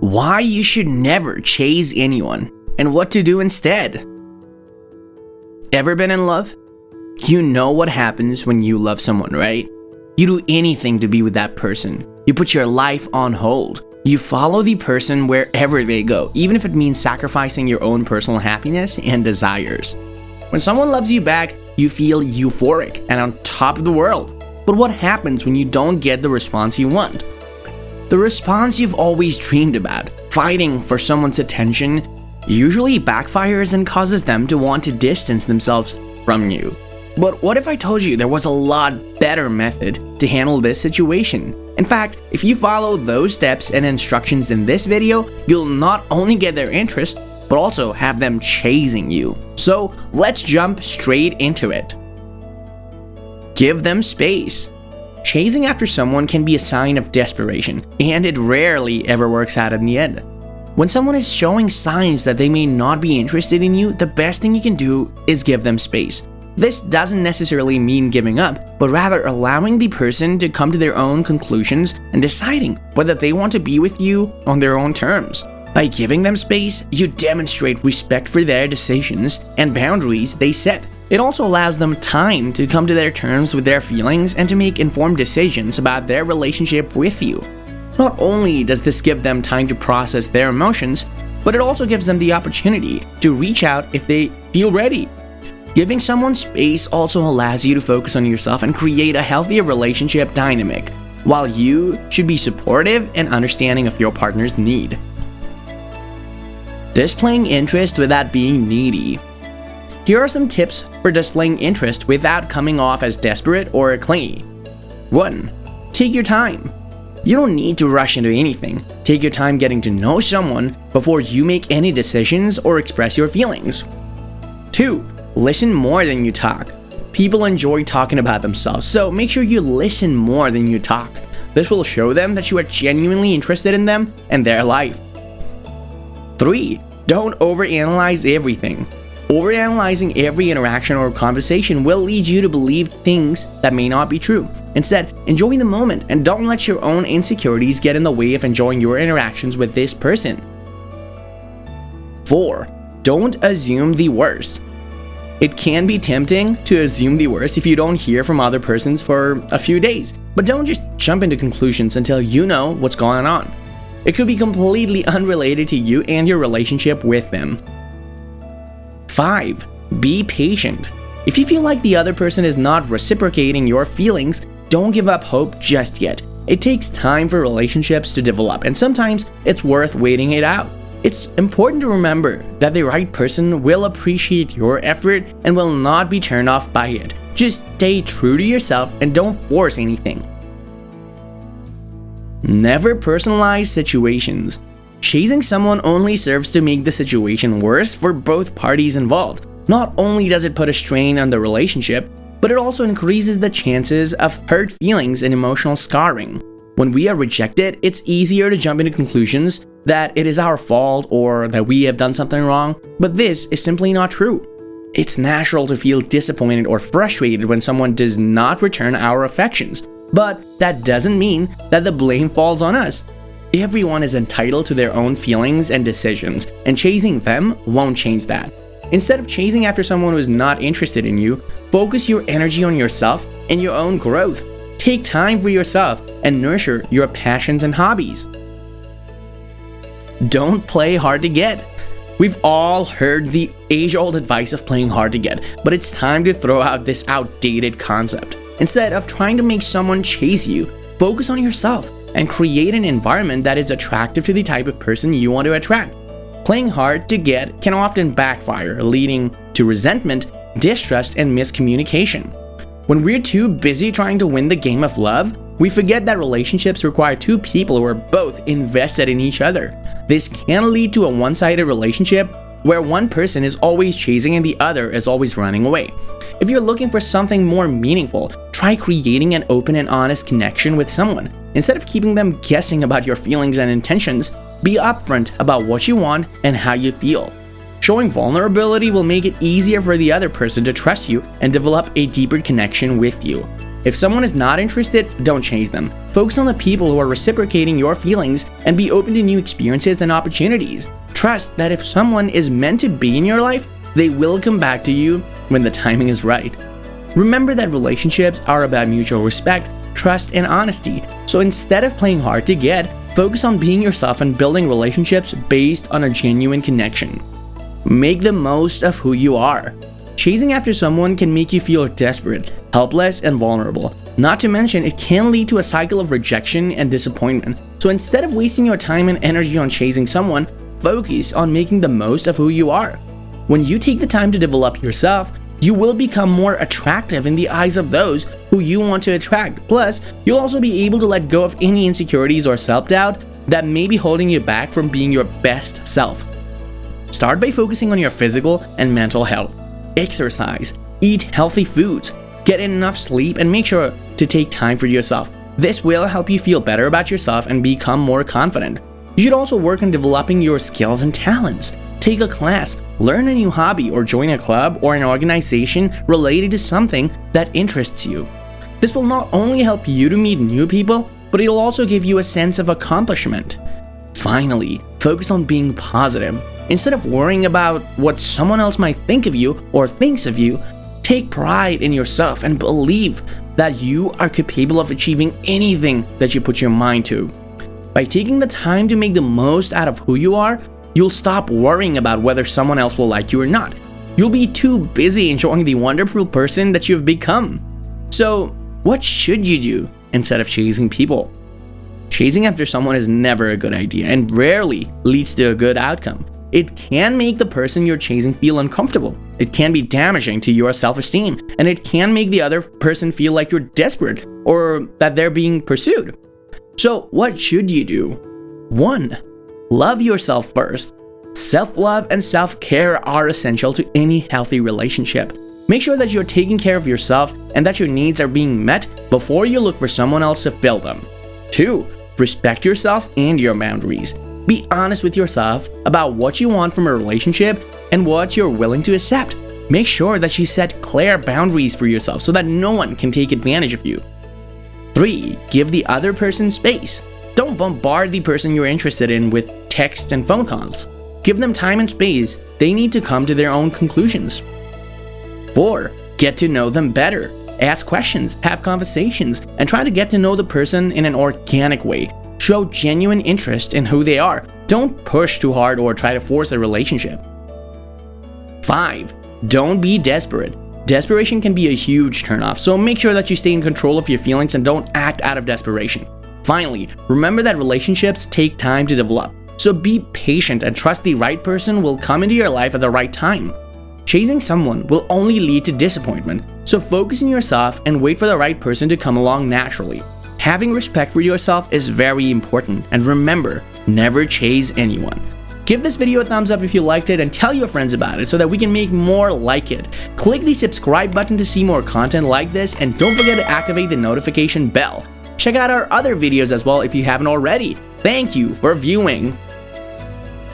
why you should never chase anyone, and what to do instead. Ever been in love? You know what happens when you love someone, right? You do anything to be with that person. You put your life on hold. You follow the person wherever they go, even if it means sacrificing your own personal happiness and desires. When someone loves you back, you feel euphoric and on top of the world. But what happens when you don't get the response you want? The response you've always dreamed about, fighting for someone's attention, usually backfires and causes them to want to distance themselves from you. But what if I told you there was a lot better method to handle this situation? In fact, if you follow those steps and instructions in this video, you'll not only get their interest, but also have them chasing you. So let's jump straight into it. Give them space. Chasing after someone can be a sign of desperation, and it rarely ever works out in the end. When someone is showing signs that they may not be interested in you, the best thing you can do is give them space. This doesn't necessarily mean giving up, but rather allowing the person to come to their own conclusions and deciding whether they want to be with you on their own terms. By giving them space, you demonstrate respect for their decisions and boundaries they set. It also allows them time to come to their terms with their feelings and to make informed decisions about their relationship with you. Not only does this give them time to process their emotions, but it also gives them the opportunity to reach out if they feel ready. Giving someone space also allows you to focus on yourself and create a healthier relationship dynamic, while you should be supportive and understanding of your partner's need. Displaying interest without being needy. Here are some tips for displaying interest without coming off as desperate or clingy. 1. Take your time. You don't need to rush into anything. Take your time getting to know someone before you make any decisions or express your feelings. 2. Listen more than you talk. People enjoy talking about themselves, so make sure you listen more than you talk. This will show them that you are genuinely interested in them and their life. 3. Don't overanalyze everything. Overanalyzing every interaction or conversation will lead you to believe things that may not be true. Instead, enjoy the moment and don't let your own insecurities get in the way of enjoying your interactions with this person. 4. Don't assume the worst. It can be tempting to assume the worst if you don't hear from other persons for a few days, but don't just jump into conclusions until you know what's going on. It could be completely unrelated to you and your relationship with them. 5. Be patient. If you feel like the other person is not reciprocating your feelings, don't give up hope just yet. It takes time for relationships to develop, and sometimes it's worth waiting it out. It's important to remember that the right person will appreciate your effort and will not be turned off by it. Just stay true to yourself and don't force anything. Never personalize situations. Chasing someone only serves to make the situation worse for both parties involved. Not only does it put a strain on the relationship, but it also increases the chances of hurt feelings and emotional scarring. When we are rejected, it's easier to jump into conclusions that it is our fault or that we have done something wrong, but this is simply not true. It's natural to feel disappointed or frustrated when someone does not return our affections, but that doesn't mean that the blame falls on us. Everyone is entitled to their own feelings and decisions, and chasing them won't change that. Instead of chasing after someone who is not interested in you, focus your energy on yourself and your own growth. Take time for yourself and nurture your passions and hobbies. Don't play hard to get. We've all heard the age-old advice of playing hard to get, but it's time to throw out this outdated concept. Instead of trying to make someone chase you, focus on yourself and create an environment that is attractive to the type of person you want to attract. Playing hard to get can often backfire, leading to resentment, distrust, and miscommunication. When we're too busy trying to win the game of love, we forget that relationships require two people who are both invested in each other. This can lead to a one-sided relationship where one person is always chasing and the other is always running away. If you're looking for something more meaningful, try creating an open and honest connection with someone. Instead of keeping them guessing about your feelings and intentions, be upfront about what you want and how you feel. Showing vulnerability will make it easier for the other person to trust you and develop a deeper connection with you. If someone is not interested, don't chase them. Focus on the people who are reciprocating your feelings and be open to new experiences and opportunities. Trust that if someone is meant to be in your life, they will come back to you when the timing is right. Remember that relationships are about mutual respect, trust, and honesty. So instead of playing hard to get, focus on being yourself and building relationships based on a genuine connection. Make the most of who you are. Chasing after someone can make you feel desperate, helpless, and vulnerable. Not to mention, it can lead to a cycle of rejection and disappointment. So instead of wasting your time and energy on chasing someone, focus on making the most of who you are. When you take the time to develop yourself, you will become more attractive in the eyes of those who you want to attract. Plus, you'll also be able to let go of any insecurities or self-doubt that may be holding you back from being your best self. Start by focusing on your physical and mental health. Exercise, eat healthy foods, get enough sleep, and make sure to take time for yourself. This will help you feel better about yourself and become more confident. You should also work on developing your skills and talents. Take a class, learn a new hobby, or join a club or an organization related to something that interests you. This will not only help you to meet new people, but it'll also give you a sense of accomplishment. Finally, focus on being positive. Instead of worrying about what someone else might think of you or thinks of you, take pride in yourself and believe that you are capable of achieving anything that you put your mind to. By taking the time to make the most out of who you are, you'll stop worrying about whether someone else will like you or not. You'll be too busy enjoying the wonderful person that you've become. So, what should you do instead of chasing people? Chasing after someone is never a good idea and rarely leads to a good outcome. It can make the person you're chasing feel uncomfortable. It can be damaging to your self-esteem, and it can make the other person feel like you're desperate or that they're being pursued. So, what should you do? 1. Love yourself first. Self-love and self-care are essential to any healthy relationship. Make sure that you're taking care of yourself and that your needs are being met before you look for someone else to fill them. 2. Respect yourself and your boundaries. Be honest with yourself about what you want from a relationship and what you're willing to accept. Make sure that you set clear boundaries for yourself so that no one can take advantage of you. 3. Give the other person space. Don't bombard the person you're interested in with texts and phone calls. Give them time and space. They need to come to their own conclusions. 4. Get to know them better. Ask questions, have conversations, and try to get to know the person in an organic way. Show genuine interest in who they are. Don't push too hard or try to force a relationship. 5. Don't be desperate. Desperation can be a huge turnoff, so make sure that you stay in control of your feelings and don't act out of desperation. Finally, remember that relationships take time to develop, so be patient and trust the right person will come into your life at the right time. Chasing someone will only lead to disappointment, so focus on yourself and wait for the right person to come along naturally. Having respect for yourself is very important, and remember, never chase anyone. Give this video a thumbs up if you liked it and tell your friends about it so that we can make more like it. Click the subscribe button to see more content like this, and don't forget to activate the notification bell. Check out our other videos as well if you haven't already. Thank you for viewing.